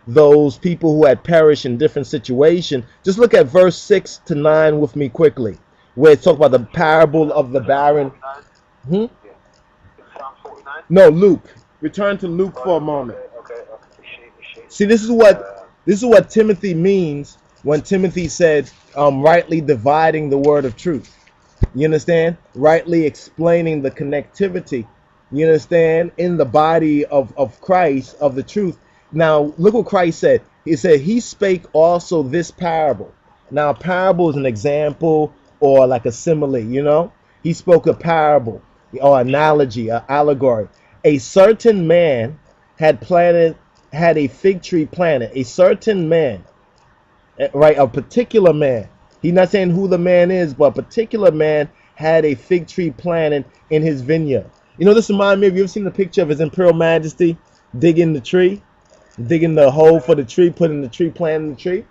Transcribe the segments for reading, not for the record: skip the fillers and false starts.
those people who had perished in different situations. Just look at verse 6 to 9 with me quickly, where it talks about the parable of the barren. No, Luke. Return to Luke for a moment. See, this is what Timothy means when Timothy said, rightly dividing the word of truth. You understand? Rightly explaining the connectivity, you understand, in the body of Christ, of the truth. Now, look what Christ said. He said, he spake also this parable. Now, a parable is an example or like a simile, you know? He spoke a parable or analogy, an allegory. A certain man had a fig tree planted. A certain man, right? A particular man. He's not saying who the man is, but a particular man had a fig tree planted in his vineyard. You know, this reminds me of, you ever seen the picture of His Imperial Majesty digging the tree? Digging the hole for the tree, putting the tree, planting the tree?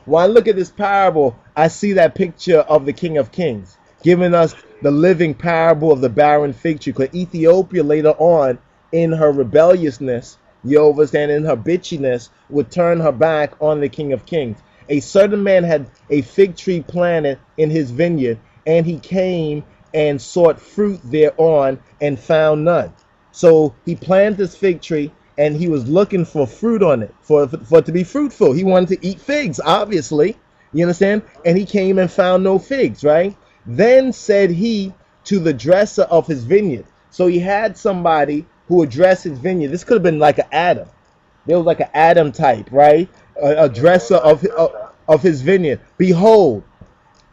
When I look at this parable, I see that picture of the King of Kings, giving us the living parable of the barren fig tree. Because Ethiopia later on, in her rebelliousness, you understand, in her bitchiness, would turn her back on the King of Kings. A certain man had a fig tree planted in his vineyard, and he came and sought fruit thereon and found none. So he planted this fig tree, and he was looking for fruit on it, for it to be fruitful. He wanted to eat figs, obviously. You understand? And he came and found no figs, right? Then said he to the dresser of his vineyard. So he had somebody who would dress his vineyard. This could have been like an Adam. There was like an Adam type, right? A dresser of his vineyard. Behold,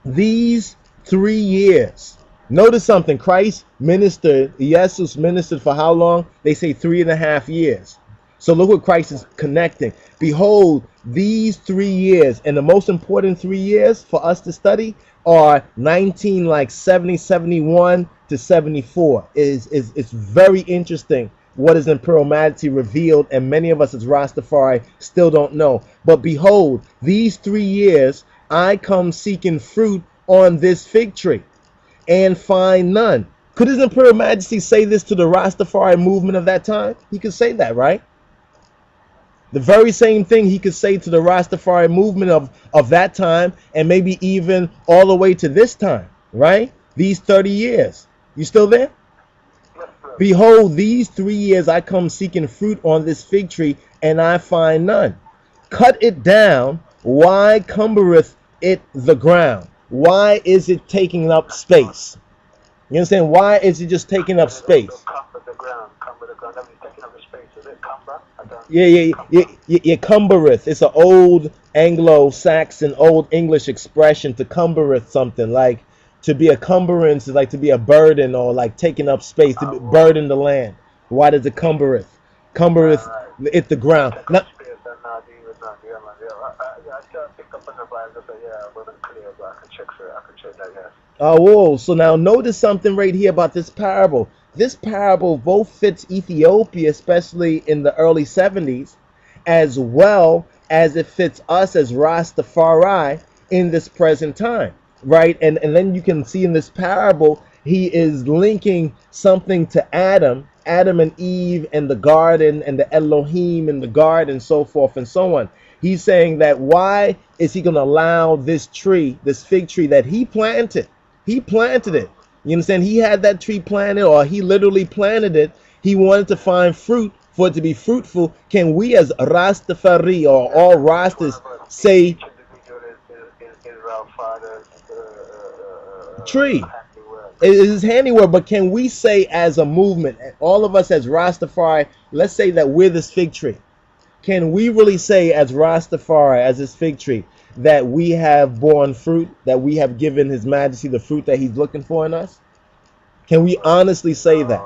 these 3 years. Notice something. Christ ministered, Jesus ministered for how long? They say 3.5 years. So look what Christ is connecting. Behold, these 3 years, and the most important 3 years for us to study are 71 to 74. It's very interesting what His Imperial Majesty revealed, and many of us as Rastafari still don't know. But behold, these 3 years I come seeking fruit on this fig tree, and find none. Could His Imperial Majesty say this to the Rastafari movement of that time? He could say that, right? The very same thing he could say to the Rastafari movement of that time, and maybe even all the way to this time, right? These 30 years. You still there? Behold, these 3 years I come seeking fruit on this fig tree, and I find none. Cut it down. Why cumbereth it the ground? Why is it taking up space? You understand? Why is it just taking up space? Yeah, cumbereth. It's an old Anglo-Saxon, old English expression to cumbereth something. Like to be a cumbrance is like to be a burden, or like taking up space, to burden the land. Why does it cumbereth? Cumbereth it the ground. Now, whoa. So now notice something right here about this parable. This parable both fits Ethiopia, especially in the early 70s, as well as it fits us as Rastafari in this present time, right? And then you can see in this parable, he is linking something to Adam and Eve and the garden, and the Elohim in the garden, so forth and so on. He's saying that why is he going to allow this tree, this fig tree that he planted? He planted it. You understand? He had that tree planted, or he literally planted it. He wanted to find fruit for it to be fruitful. Can we as Rastafari or all Rastas say tree? It is his handiwork, but can we say as a movement, all of us as Rastafari, let's say that we're this fig tree. Can we really say as Rastafari, as this fig tree, that we have borne fruit, that we have given His Majesty the fruit that He's looking for in us? Can we honestly say that?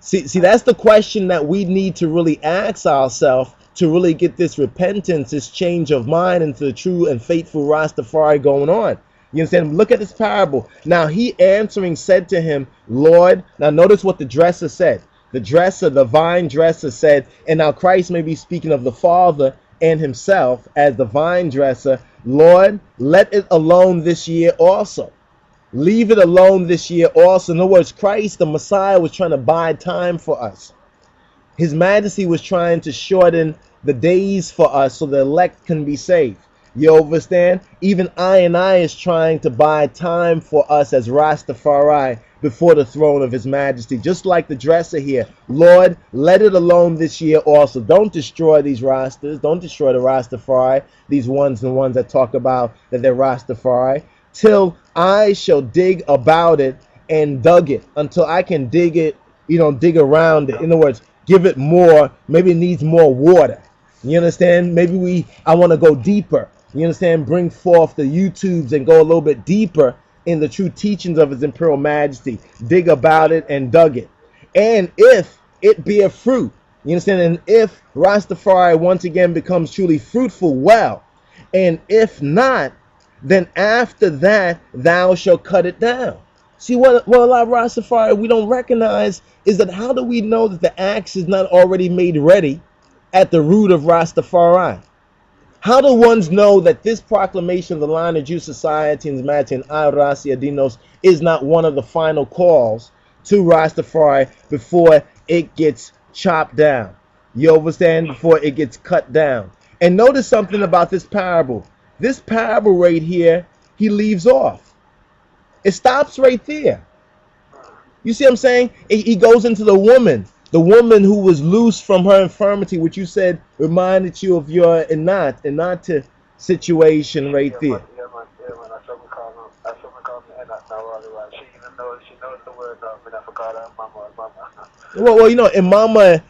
See, that's the question that we need to really ask ourselves to really get this repentance, this change of mind into the true and faithful Rastafari going on. You understand? Look at this parable. Now he answering said to him, Lord. Now notice what the dresser said. The dresser, the vine dresser said, and now Christ may be speaking of the Father and himself as the vine dresser, Lord, let it alone this year also. Leave it alone this year also. In other words, Christ, the Messiah, was trying to buy time for us. His Majesty was trying to shorten the days for us so the elect can be saved. You understand? Even I is trying to buy time for us as Rastafari before the throne of His Majesty. Just like the dresser here. Lord, let it alone this year also. Don't destroy these Rastas. Don't destroy the Rastafari. These ones and ones that talk about that they're Rastafari. Till I shall dig about it and dug it. Until I can dig it, dig around it. In other words, give it more. Maybe it needs more water. You understand? Maybe I want to go deeper. You understand? Bring forth the YouTubes and go a little bit deeper in the true teachings of His Imperial Majesty. Dig about it and dug it. And if it bear fruit, you understand? And if Rastafari once again becomes truly fruitful, well. And if not, then after that, thou shalt cut it down. See, what a lot of Rastafari we don't recognize is that how do we know that the axe is not already made ready at the root of Rastafari? How do ones know that this proclamation of the Line of Jew Society and His Majesty and I, Rasiadonis, is not one of the final calls to Rastafari before it gets chopped down? You understand? Before it gets cut down. And notice something about this parable. This parable right here, he leaves off. It stops right there. You see what I'm saying? He goes into the woman who was loose from her infirmity, which you said reminded you of your Inat situation right there. Well, Imama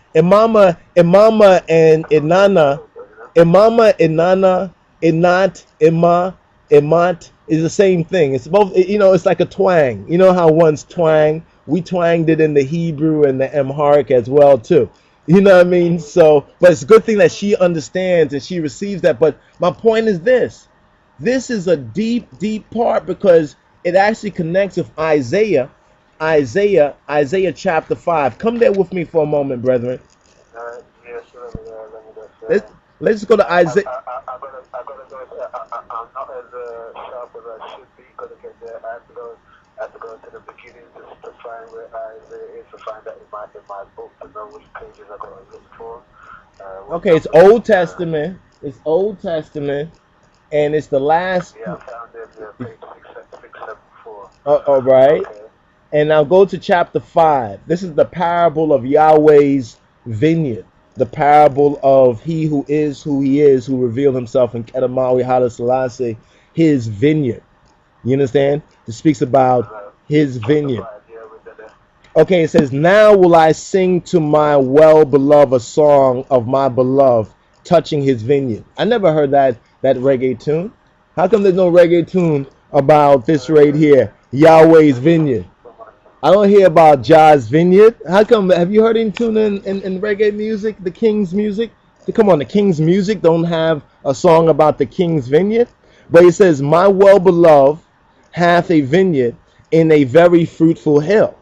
and Inanna, Inat, Imat is the same thing. It's both, it's like a twang. You know how one's twang? We twanged it in the Hebrew and the Amharic as well too. You know what I mean? So, but it's a good thing that she understands and she receives that. But my point is this. This is a deep, deep part because it actually connects with Isaiah chapter 5. Come there with me for a moment, brethren. Let's go to Isaiah. I'm not as sharp as I should be because I have to go to the beginning just to find where Isaiah is, to find out in my book to know which pages I got to look for. Okay, it's Old Testament. It's Old Testament, and it's the last. Yeah, I found it. Page 674. All right. Okay. And now go to chapter 5. This is the parable of Yahweh's vineyard. The parable of He who is who He is, who revealed Himself in Kedamawi Haile Selassie, His vineyard. You understand? It speaks about His vineyard. Okay, it says, now will I sing to my well-beloved a song of my beloved, touching His vineyard. I never heard that reggae tune. How come there's no reggae tune about this right here, Yahweh's vineyard? I don't hear about Jah's vineyard. How come? Have you heard any tune in reggae music, the King's music? Come on, the King's music don't have a song about the King's vineyard. But it says, my well-beloved hath a vineyard in a very fruitful hill.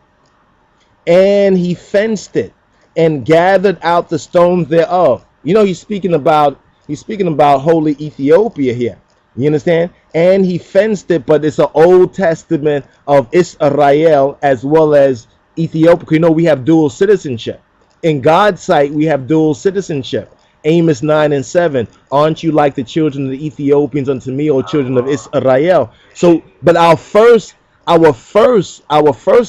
And he fenced it and gathered out the stones thereof. He's speaking about holy Ethiopia here. You understand? And he fenced it, but it's an Old Testament of Israel as well as Ethiopia. We have dual citizenship. In God's sight, we have dual citizenship. Amos 9 and 7. Aren't you like the children of the Ethiopians unto me, O children of Israel? So, but our first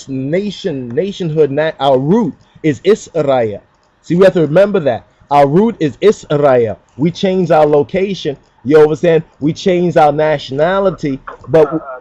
nationhood, our root is Israel. See, we have to remember that. Our root is Israel. We changed our location. You understand? We changed our nationality, but